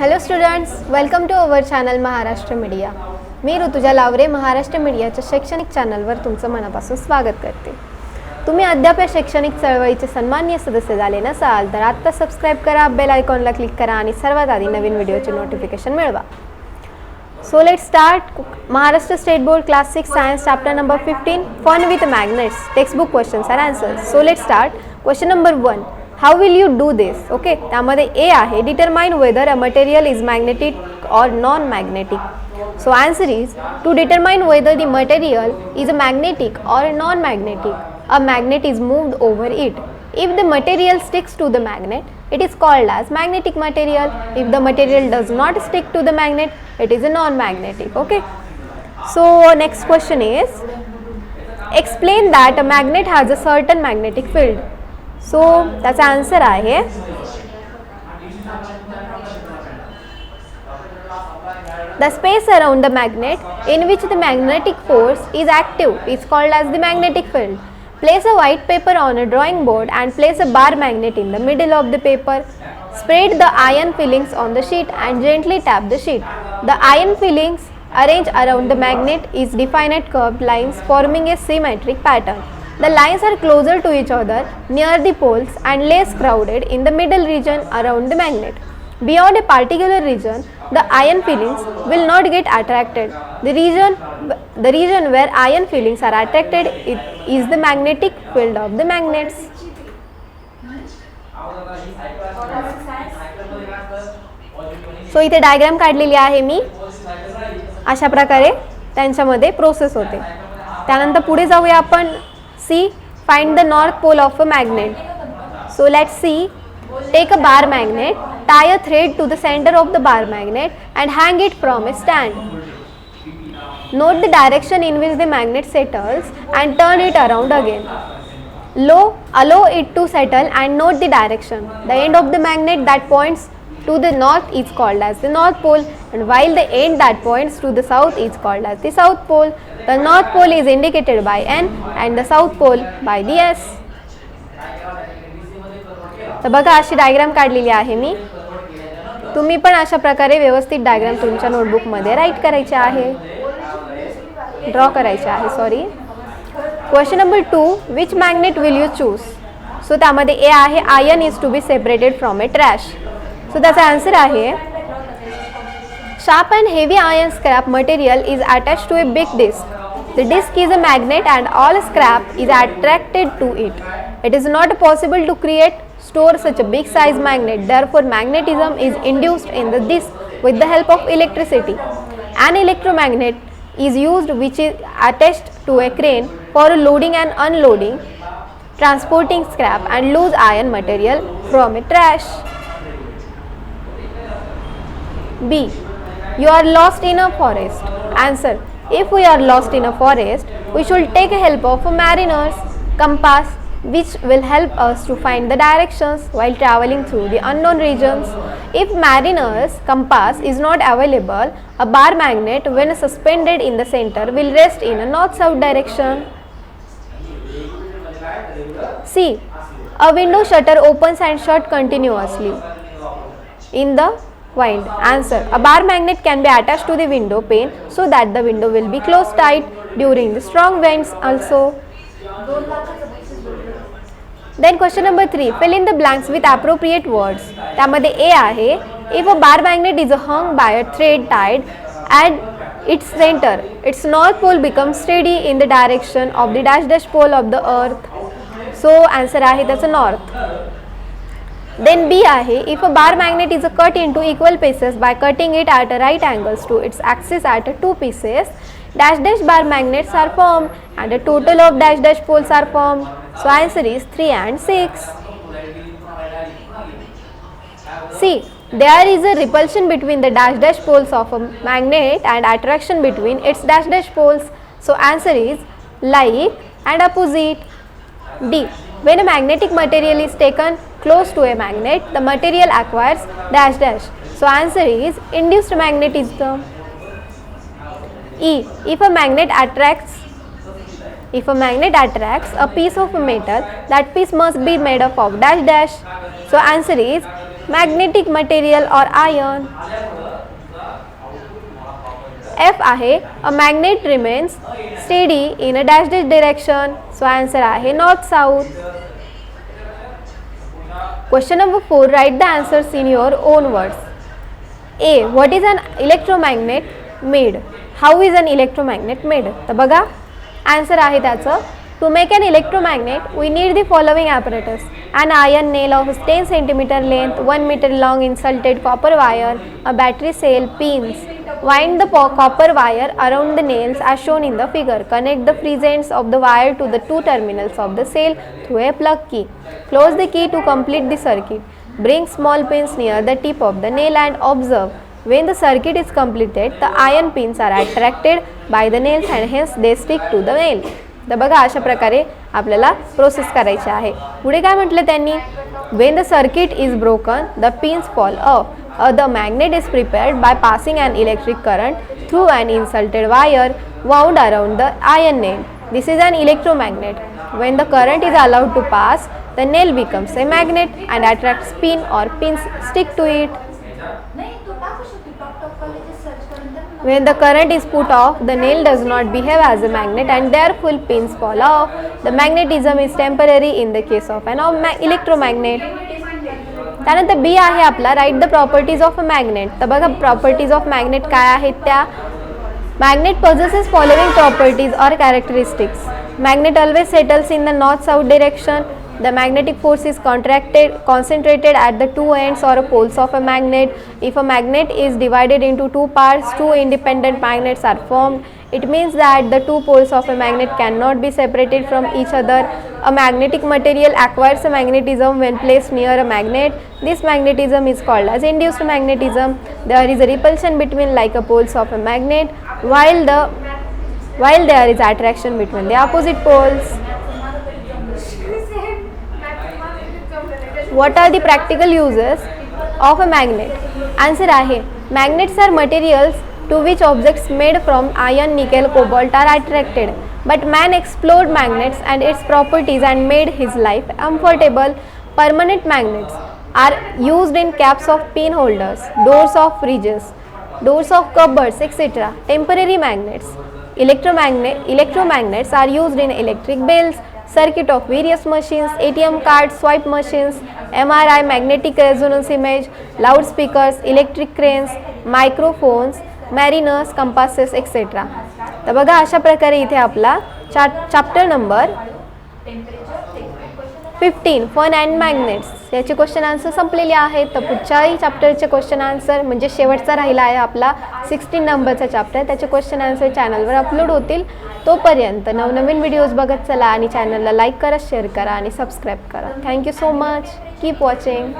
Hello students, welcome to our channel Maharashtra media. मी ऋतुजा लावरे महाराष्ट्र मीडियाच्या शैक्षणिक चॅनलवर तुमचं मनापासून स्वागत करते. तुम्ही अद्याप या शैक्षणिक चळवळीचे सन्माननीय सदस्य झाले नसाल तर आत्ता सबस्क्राईब करा, बेल आयकॉनला क्लिक करा आणि सर्वात आधी नवीन व्हिडिओचे नोटिफिकेशन मिळवा. So let's start Maharashtra State Board Class 6 Science Chapter number 15 Fun with Magnets textbook questions and answers. So let's start. Question number 1. How will you do this? Okay, त्यामध्ये A आहे determine whether a material is magnetic or non-magnetic. So answer is to determine whether the material is magnetic or non-magnetic. A magnet is moved over it. If the material sticks to the magnet, it is called as magnetic material. If the material does not stick to the magnet, it is a non-magnetic. Okay. So next question is explain that a magnet has a certain magnetic field. So त्याचा answer आहे the space around the magnet in which the magnetic force is active is called as the magnetic field. Place a white paper on a drawing board and place a bar magnet in the middle of the paper. Spread the iron fillings on the sheet and gently tap the sheet. The iron fillings arranged around the magnet is defined curved lines forming a symmetric pattern. The lines are closer to each other near the poles and less crowded in the middle region around the magnet. Beyond a particular region, the iron fillings will not get attracted. The region where iron fillings are attracted is the magnetic field of the magnets. So इथे diagram काढलेली आहे मी. अशा प्रकारे त्यांच्यामध्ये process होते. त्यानंतर पुढे जाऊया आपण. C. Find the north pole of a magnet. So let's see. Take a bar magnet, tie a thread to the center of the bar magnet and hang it from a stand. Note the direction in which the magnet settles and turn it around again. Allow it to settle and note the direction. The end of the magnet that points to the north is called as the north pole, and while the end that points to the south is called as the south pole. The north pole is indicated by N and the south pole by the S. तर बघा अशी diagram काढलेली आहे मी. तुम्ही पण अशा प्रकारे व्यवस्थित डायग्राम तुमच्या नोटबुकमध्ये राईट करायचे आहे, ड्रॉ करायचे आहे. Sorry. Question number 2. Which magnet will you choose? So त्यामध्ये ए आहे iron is to be separated from a trash. So त्याचा आन्सर आहे sharp and heavy iron scrap material is attached to a big disc. The disc is a magnet and all scrap is attracted to it. It is not possible to store such a big size magnet. Therefore, magnetism is induced in the disc with the help of electricity. An electromagnet is used which is attached to a crane for loading and unloading, transporting scrap and loose iron material from a trash. B. You are lost in a forest. Answer. If we are lost in a forest, we should take help of a mariner's compass, which will help us to find the directions while traveling through the unknown regions. If mariner's compass is not available, a bar magnet, when suspended in the center, will rest in a north-south direction. C. A window shutter opens and shuts continuously in the wind. Answer. A bar magnet can be attached to the window pane so that the window will be closed tight during the strong winds also. Then question number 3. Fill in the blanks with appropriate words. त्यामध्ये A आहे if a bar magnet is hung by a thread tied at its center, its north pole becomes steady in the direction of the dash dash pole of the earth. So answer आहे त्याचं north. Then B आहे if a bar magnet is cut into equal pieces by cutting it at right angles to its axis at two pieces, dash dash bar magnets are formed and a total of dash dash poles are formed. So answer is 3 and 6. C. There is a repulsion between the dash dash poles of a magnet and attraction between its dash dash poles. So answer is like and opposite. D. When a magnetic material is taken close to a magnet, the material acquires dash dash. So answer is induced magnetism. E. If a magnet attracts a piece of metal, that piece must be made up of dash dash. So answer is magnetic material or iron. F आहे a magnet remains steady in a dash dash direction. So answer आहे north south. Question number 4, write the answers in your own words. A, what is an electromagnet made? How is an electromagnet made? तर बघा answer आहे त्याचं. To make an electromagnet, we need the following apparatus: an iron nail of 10 cm length, 1 meter long insulated copper wire, a battery cell, pins. Wind the copper wire around the nails as shown in the figure. Connect the free ends of the wire to the two terminals of the cell through a plug key. Close the key to complete the circuit. Bring small pins near the tip of the nail and observe. When the circuit is completed, the iron pins are attracted by the nails and hence they stick to the nail. तर बघा अशा प्रकारे आपल्याला process करायची आहे. पुढे काय म्हटलं त्यांनी? When the circuit is broken, the pins fall off. The magnet is prepared by passing an electric current through an insulated wire wound around the iron nail. This is an electromagnet. When the current is allowed to pass, the nail becomes a magnet and attracts pin or pins stick to it. When the current is put off, the nail does not behave as a magnet and therefore pins fall off. The magnetism is temporary in the case of an electromagnet. त्यानंतर B आहे आपला write the properties of a magnet. तर बघा properties of magnet काय आहेत त्या. Magnet possesses following properties or characteristics. Magnet always settles in the north south direction. The magnetic force is concentrated at the two ends or poles of a magnet. If a magnet is divided into two parts, two independent magnets are formed. It means that the two poles of a magnet cannot be separated from each other. A magnetic material acquires a magnetism when placed near a magnet. This magnetism is called as induced magnetism. There is a repulsion between like poles of a magnet, while there is attraction between the opposite poles. What are the practical uses of a magnet? Answer आहे magnets are materials to which objects made from iron, nickel, cobalt are attracted. But man explored magnets and its properties and made his life comfortable. Permanent magnets are used in caps of pin holders, doors of fridges, doors of cupboards, etc. Temporary magnets. Electromagnets are used in electric bells, circuit of various machines, ATM cards, swipe machines, MRI, magnetic resonance image, loudspeakers, electric cranes, microphones, mariners, compasses, etc. तर बघा अशा प्रकारे इथे आपला chapter number 15 fun and magnets याचे question answer संपलेले आहेत. तर पुढच्याही चॅप्टरचे क्वेश्चन आन्सर म्हणजे शेवटचा राहिला आहे आपला 16 नंबरचा चॅप्टर, त्याचे क्वेश्चन आन्सर चॅनलवर अपलोड होतील. तोपर्यंत नवनवीन व्हिडिओज बघत चला आणि चॅनलला लाईक करा, शेअर करा आणि सबस्क्राईब करा. Thank you so much. Keep watching.